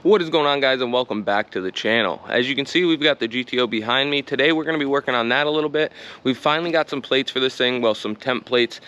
What is going on, guys, and welcome back to the channel. As you can see, we've got the GTO behind me. Today we're going to be working on that a little bit. We've finally got some plates for this thing, well, some temp plates.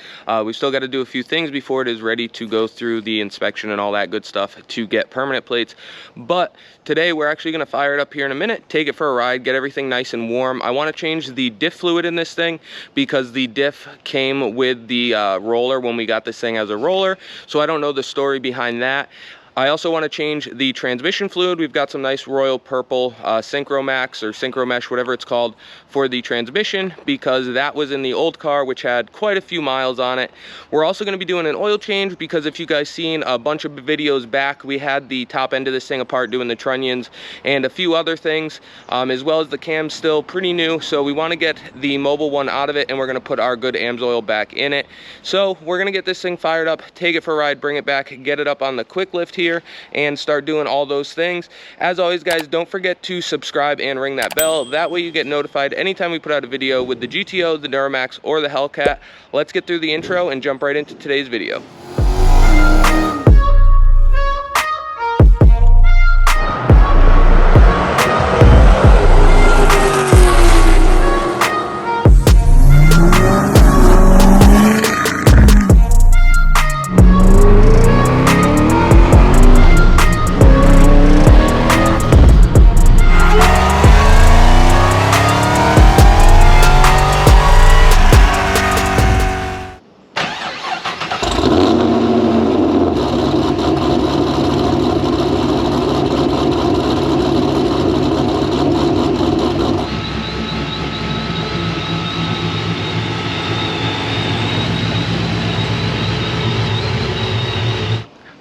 We've still got to do a few things before it is ready to go through the inspection and all that good stuff to get permanent plates. But today we're actually going to fire it up here in a minute, take it for a ride, get everything nice and warm. I want to change the diff fluid in this thing because the diff came with the roller when we got this thing as a roller, so I don't know the story behind that. I also want to change the transmission fluid. We've got some nice royal purple Synchromax or Synchromesh, whatever it's called, for the transmission because that was in the old car, which had quite a few miles on it. We're also going to be doing an oil change because if you guys seen a bunch of videos back, we had the top end of this thing apart doing the trunnions and a few other things, as well as the cam's still pretty new. So we want to get the mobile one out of it and we're going to put our good AMSOIL back in it. So we're going to get this thing fired up, take it for a ride, bring it back, get it up on the quick lift here and start doing all those things. As always, guys, don't forget to subscribe and ring that bell. That way you get notified anytime we put out a video with the GTO, the Duramax, or the Hellcat. Let's get through the intro and jump right into today's video.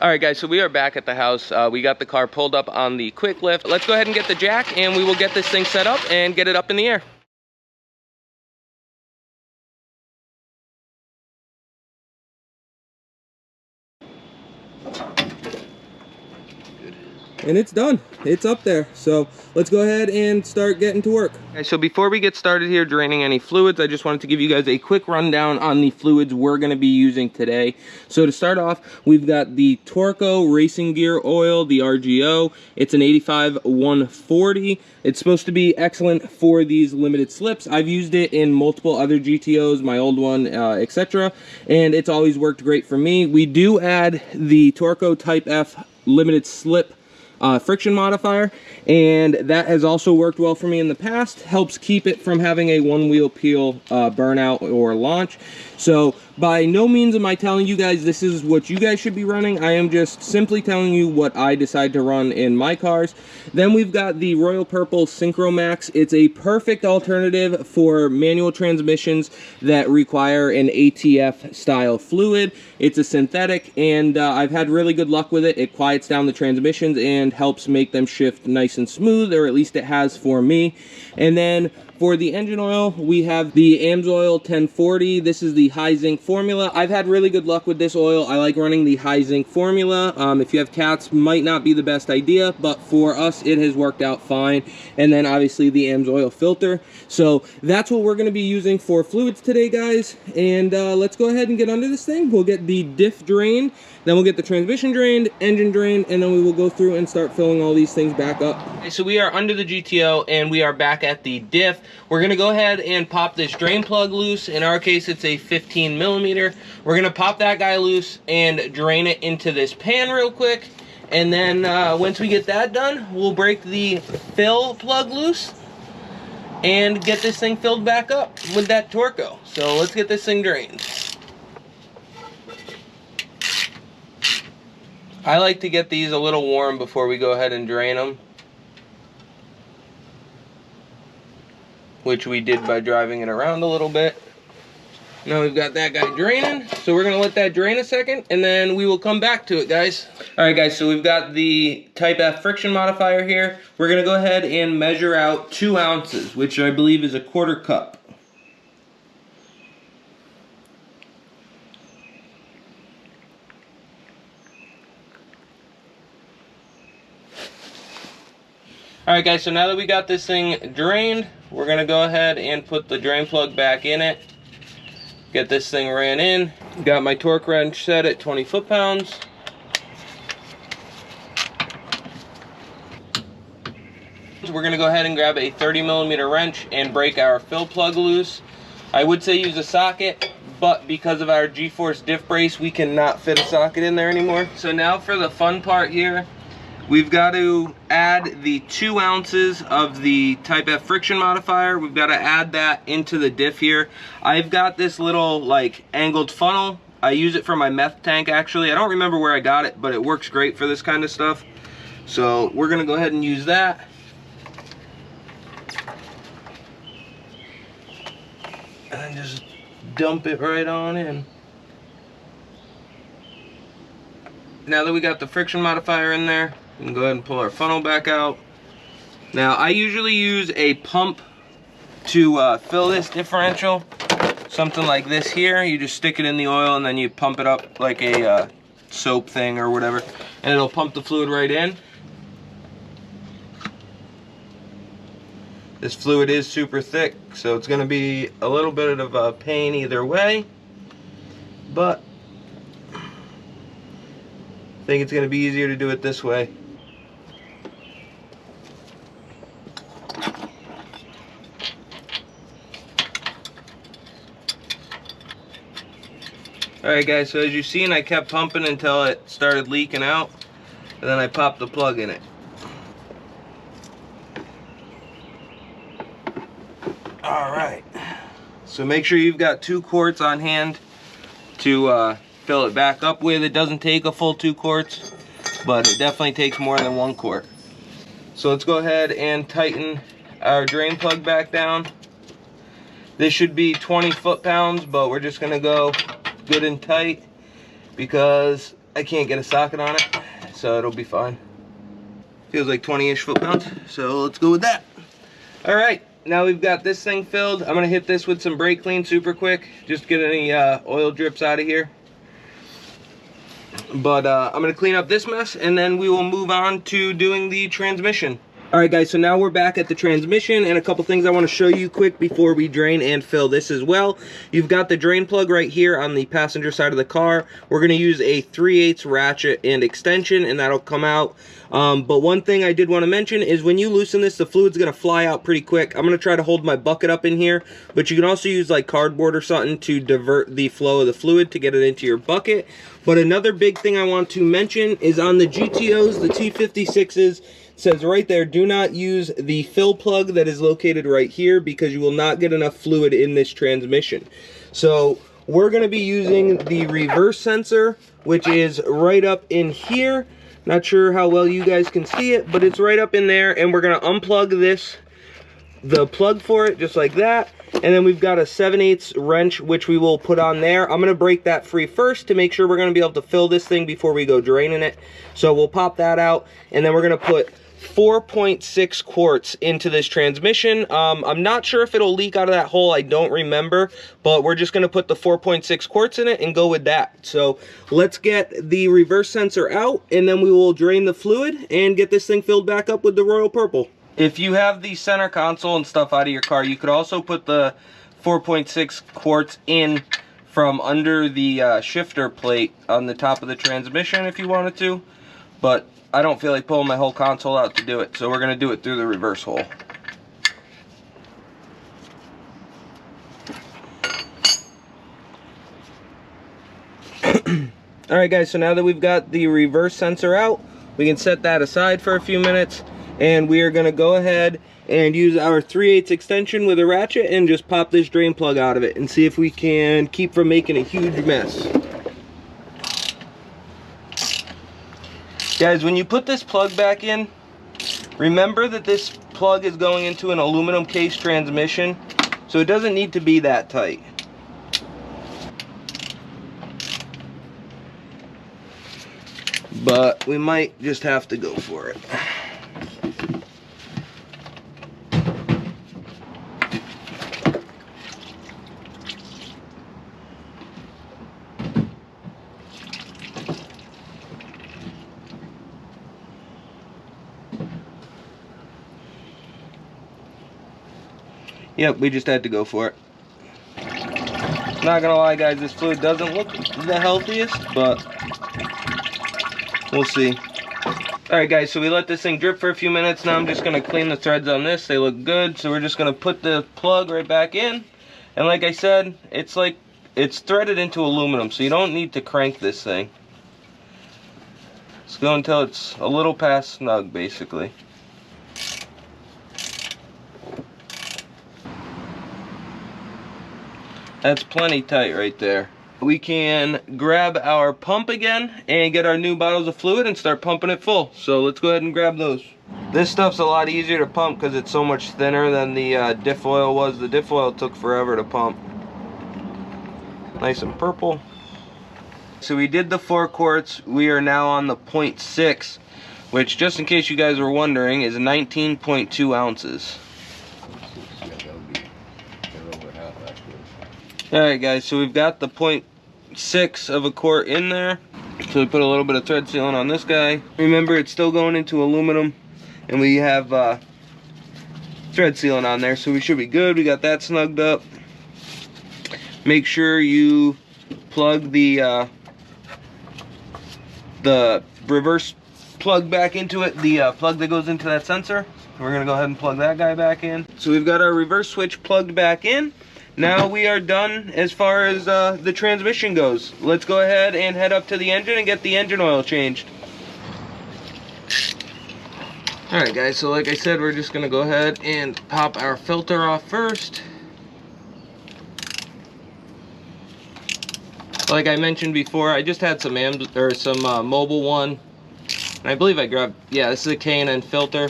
Alright, guys, so we are back at the house. We got the car pulled up on the quick lift. Let's go ahead and get the jack and we will get this thing set up and get it up in the air. And it's done. It's up there. So let's go ahead and start getting to work. Okay, so before we get started here draining any fluids, I just wanted to give you guys a quick rundown on the fluids we're going to be using today. So to start off, we've got the Torco racing gear oil, the RGO. It's an 85-140. It's supposed to be excellent for these limited slips. I've used it in multiple other GTOs, my old one, etc. And it's always worked great for me. We do add the Torco Type F limited slip friction modifier, and that has also worked well for me in the past. Helps keep it from having a one wheel peel burnout or launch. So by no means am I telling you guys this is what you guys should be running. I am just simply telling you what I decide to run in my cars. Then we've got the royal purple Synchromax. It's a perfect alternative for manual transmissions that require an ATF style fluid. It's a synthetic, and I've had really good luck with it. It quiets down the transmissions and helps make them shift nice and smooth, or at least it has for me. And then for the engine oil, we have the AMSOIL 1040. This is the high zinc formula. I've had really good luck with this oil. I like running the high zinc formula. If you have cats, might not be the best idea, but for us, it has worked out fine. And then obviously the AMSOIL filter. So that's what we're gonna be using for fluids today, guys. And let's go ahead and get under this thing. We'll get the diff drained, then we'll get the transmission drained, engine drained, and then we will go through and start filling all these things back up. Okay, so we are under the GTO and we are back at the diff. We're gonna go ahead and pop this drain plug loose. In our case, it's a 15mm. We're gonna pop that guy loose and drain it into this pan real quick. And then once we get that done, we'll break the fill plug loose and get this thing filled back up with that Torco. So let's get this thing drained. I like to get these a little warm before we go ahead and drain them, which we did by driving it around a little bit. Now we've got that guy draining, so we're gonna let that drain a second and then we will come back to it, guys. All right, guys, so we've got the Type F friction modifier here. We're gonna go ahead and measure out 2 ounces, which I believe is a 1/4 cup. Alright, guys, so now that we got this thing drained, we're going to go ahead and put the drain plug back in it. Get this thing ran in. Got my torque wrench set at 20 foot-pounds. We're gonna go ahead and grab a 30mm wrench and break our fill plug loose. I would say use a socket, but because of our G-force diff brace, we cannot fit a socket in there anymore. So now for the fun part here, we've got to add the 2 ounces of the Type F friction modifier. We've got to add that into the diff here. I've got this little like angled funnel. I use it for my meth tank actually. I don't remember where I got it, but it works great for this kind of stuff. So we're gonna go ahead and use that. And just dump it right on in. Now that we got the friction modifier in there, we can go ahead and pull our funnel back out. Now I usually use a pump to fill this differential. Something like this here. You just stick it in the oil and then you pump it up like a soap thing or whatever, and it'll pump the fluid right in. This fluid is super thick, so it's going to be a little bit of a pain either way, but I think it's going to be easier to do it this way. Alright guys, so as you've seen, I kept pumping until it started leaking out, and then I popped the plug in it. Alright, so make sure you've got 2 quarts on hand to fill it back up with. It doesn't take a full 2 quarts, but it definitely takes more than 1 quart. So let's go ahead and tighten our drain plug back down. This should be 20 foot-pounds, but we're just going to go good and tight because I can't get a socket on it, so it'll be fine. Feels like 20-ish foot-pounds, so let's go with that. Alright. Now we've got this thing filled. I'm going to hit this with some brake clean super quick. Just get any oil drips out of here. But I'm going to clean up this mess and then we will move on to doing the transmission. Alright guys, so now we're back at the transmission, and a couple things I want to show you quick before we drain and fill this as well. You've got the drain plug right here on the passenger side of the car. We're going to use a 3/8 ratchet and extension, and that'll come out. But one thing I did want to mention is when you loosen this, the fluid's going to fly out pretty quick. I'm going to try to hold my bucket up in here, but you can also use like cardboard or something to divert the flow of the fluid to get it into your bucket. But another big thing I want to mention is on the GTOs, the T56s, says right there, do not use the fill plug that is located right here because you will not get enough fluid in this transmission. So we're going to be using the reverse sensor, which is right up in here. Not sure how well you guys can see it, but it's right up in there, and we're going to unplug the plug for it just like that. And then we've got a 7/8 wrench, which we will put on there. I'm going to break that free first to make sure we're going to be able to fill this thing before we go draining it. So we'll pop that out, and then we're going to put 4.6 quarts into this transmission. I'm not sure if it'll leak out of that hole. I don't remember, but we're just going to put the 4.6 quarts in it and go with that. So let's get the reverse sensor out, and then we will drain the fluid and get this thing filled back up with the Royal Purple. If you have the center console and stuff out of your car, you could also put the 4.6 quarts in from under the shifter plate on the top of the transmission if you wanted to, but I don't feel like pulling my whole console out to do it, so we're going to do it through the reverse hole. Alright guys, so now that we've got the reverse sensor out, we can set that aside for a few minutes, and we are going to go ahead and use our 3/8 extension with a ratchet and just pop this drain plug out of it and see if we can keep from making a huge mess. Guys, when you put this plug back in, remember that this plug is going into an aluminum case transmission, so it doesn't need to be that tight. But we might just have to go for it. Yep, we just had to go for it. Not gonna lie guys, this fluid doesn't look the healthiest, but we'll see. Alright guys, so we let this thing drip for a few minutes. Now I'm just going to clean the threads on this. They look good, so we're just going to put the plug right back in. And like I said, it's threaded into aluminum, so you don't need to crank this thing. Just go until it's a little past snug, basically. That's plenty tight right there. We can grab our pump again and get our new bottles of fluid and start pumping it full. So let's go ahead and grab those. This stuff's a lot easier to pump because it's so much thinner than the diff oil was. The diff oil took forever to pump. Nice and purple. So we did the 4 quarts. We are now on the 0.6, which, just in case you guys were wondering, is 19.2 ounces. Alright guys, so we've got the 0.6 of a quart in there. So we put a little bit of thread sealant on this guy. Remember, it's still going into aluminum, and we have thread sealant on there, so we should be good. We got that snugged up. Make sure you plug the reverse plug back into it, the plug that goes into that sensor. We're gonna go ahead and plug that guy back in. So we've got our reverse switch plugged back in. Now we are done as far as the transmission goes. Let's go ahead and head up to the engine and get the engine oil changed. Alright guys, so like I said, we're just gonna go ahead and pop our filter off first. Like I mentioned before, I just had some mobile one, and I believe I grabbed, yeah, this is a K&N filter.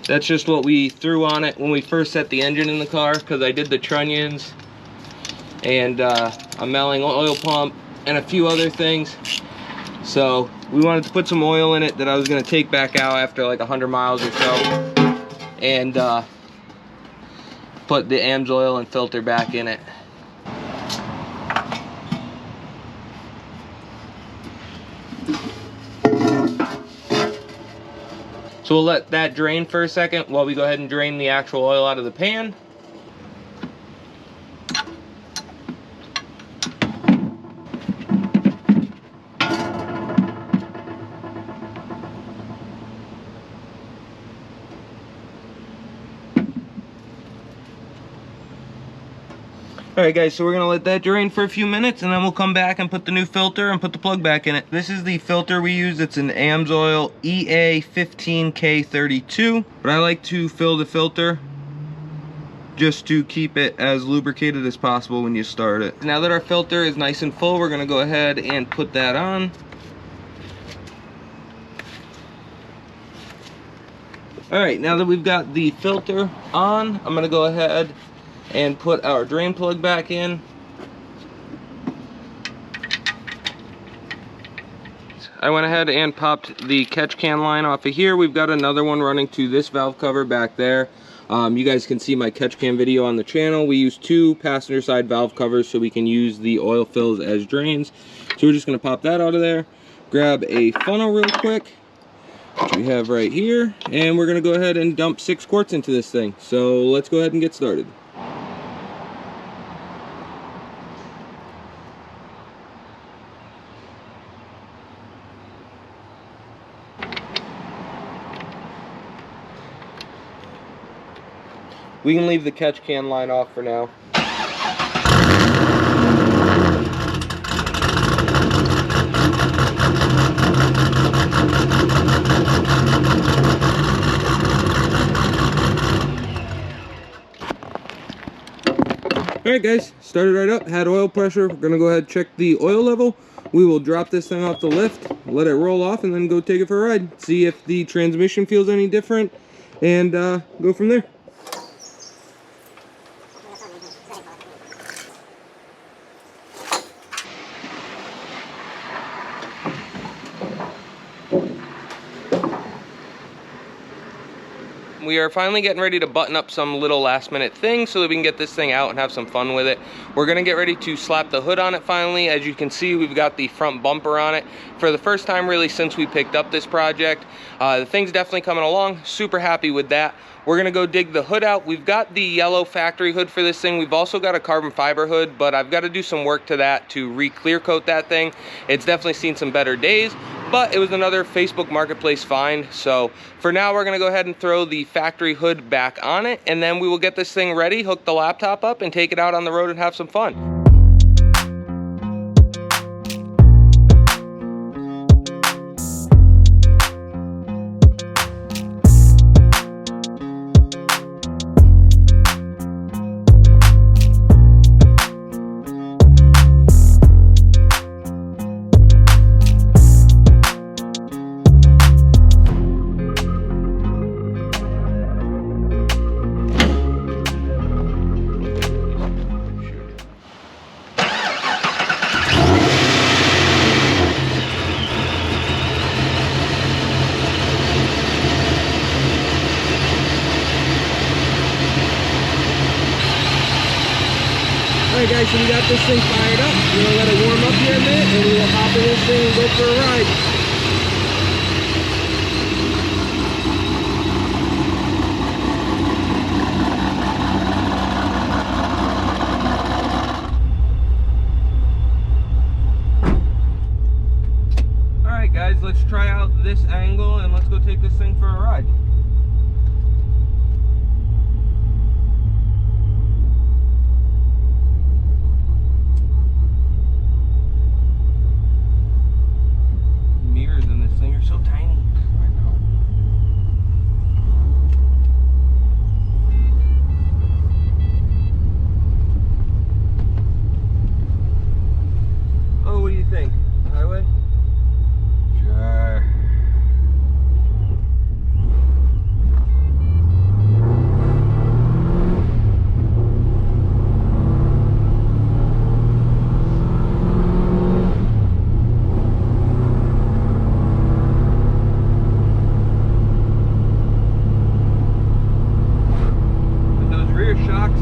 That's just what we threw on it when we first set the engine in the car, because I did the trunnions and a melling oil pump and a few other things. So we wanted to put some oil in it that I was going to take back out after like 100 miles or so, and put the AMSOIL and filter back in it. So we'll let that drain for a second while we go ahead and drain the actual oil out of the pan. Alright guys, so we're going to let that drain for a few minutes, and then we'll come back and put the new filter and put the plug back in it. This is the filter we use. It's an AMSOIL EA15K32. But I like to fill the filter just to keep it as lubricated as possible when you start it. Now that our filter is nice and full, we're going to go ahead and put that on. Alright, now that we've got the filter on, I'm going to go ahead and put our drain plug back in. I went ahead and popped the catch can line off of here. We've got another one running to this valve cover back there. You guys can see my catch can video on the channel. We use 2 passenger side valve covers so we can use the oil fills as drains. So we're just going to pop that out of there, grab a funnel real quick, which we have right here, and we're going to go ahead and dump 6 quarts into this thing. So let's go ahead and get started. We can leave the catch can line off for now. Alright guys, started right up, had oil pressure. We're gonna go ahead and check the oil level. We will drop this thing off the lift, let it roll off, and then go take it for a ride. See if the transmission feels any different, and go from there. We are finally getting ready to button up some little last minute things so that we can get this thing out and have some fun with it. We're gonna get ready to slap the hood on it finally. As you can see, we've got the front bumper on it for the first time really since we picked up this project. The thing's definitely coming along, super happy with that. We're gonna go dig the hood out. We've got the yellow factory hood for this thing. We've also got a carbon fiber hood, but I've got to do some work to that to re-clear coat that thing. It's definitely seen some better days, but it was another Facebook Marketplace find. So for now, we're gonna go ahead and throw the factory hood back on it, and then we will get this thing ready, hook the laptop up, and take it out on the road and have some fun. Alright guys, so we got this thing fired up. We're gonna let it warm up here a minute, and we will hop in this thing and go for a ride. Alright guys, let's try out this angle and let's go take this thing for a ride.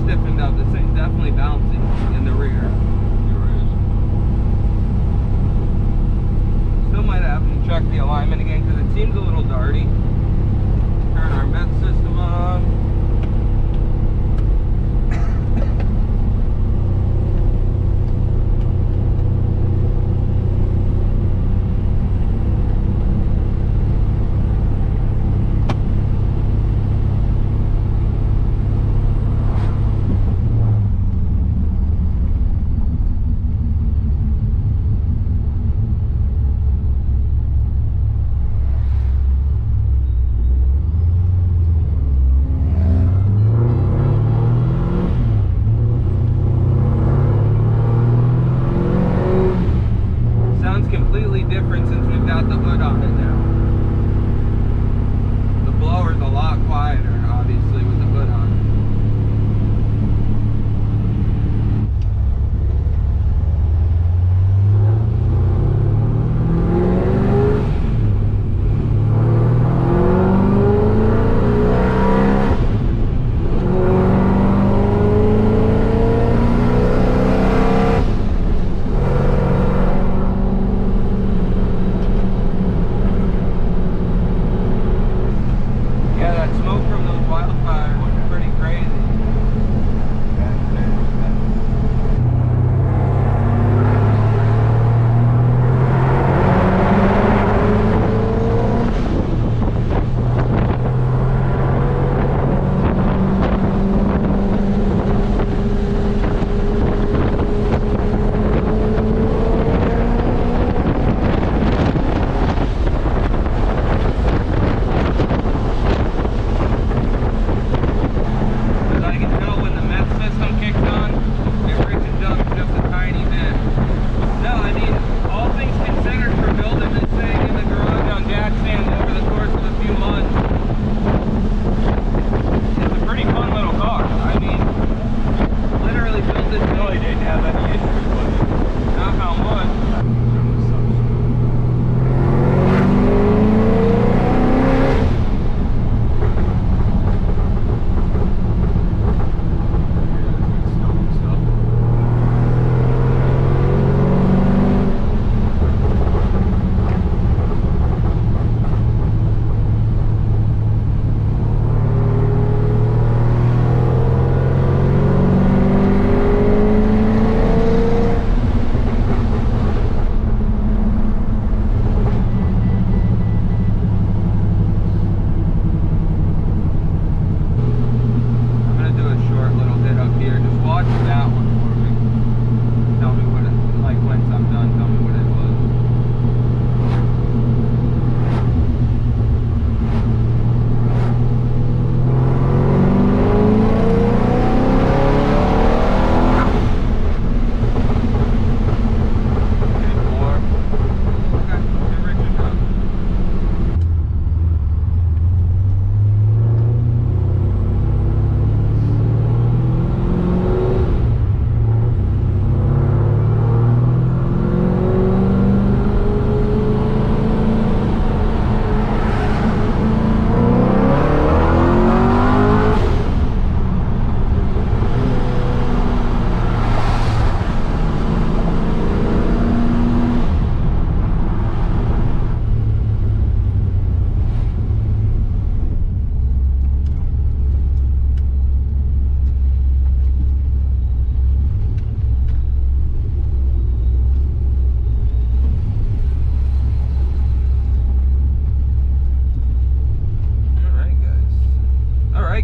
Stiffened up. This thing's definitely bouncy in the rear. Still might have to check the alignment again because it seems a little darty. Turn our med system on. Different since we've got the hood on it now. The blower's a lot quieter, obviously, with the hood on it.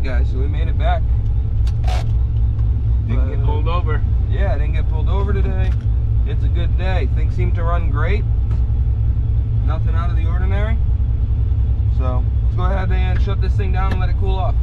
right, guys, so we made it back. Didn't get pulled over. Yeah, I didn't get pulled over today. It's a good day. Things seem to run great. Nothing out of the ordinary. So let's go ahead and shut this thing down and let it cool off.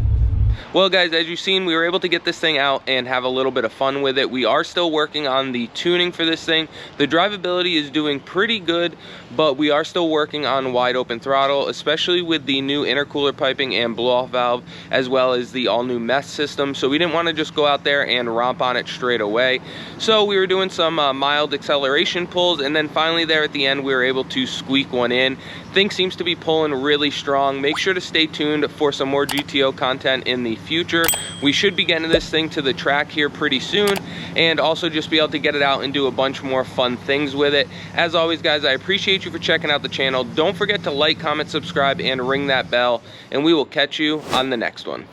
Well, guys, as you've seen, we were able to get this thing out and have a little bit of fun with it. We are still working on the tuning for this thing. The drivability is doing pretty good, but we are still working on wide open throttle, especially with the new intercooler piping and blow-off valve, as well as the all-new mesh system. So we didn't want to just go out there and romp on it straight away. So we were doing some mild acceleration pulls, and then finally there at the end, we were able to squeak one in. Thing seems to be pulling really strong. Make sure to stay tuned for some more GTO content in the future. We should be getting this thing to the track here pretty soon, and also just be able to get it out and do a bunch more fun things with it. As always, guys, I appreciate you for checking out the channel. Don't forget to like, comment, subscribe, and ring that bell, and we will catch you on the next one.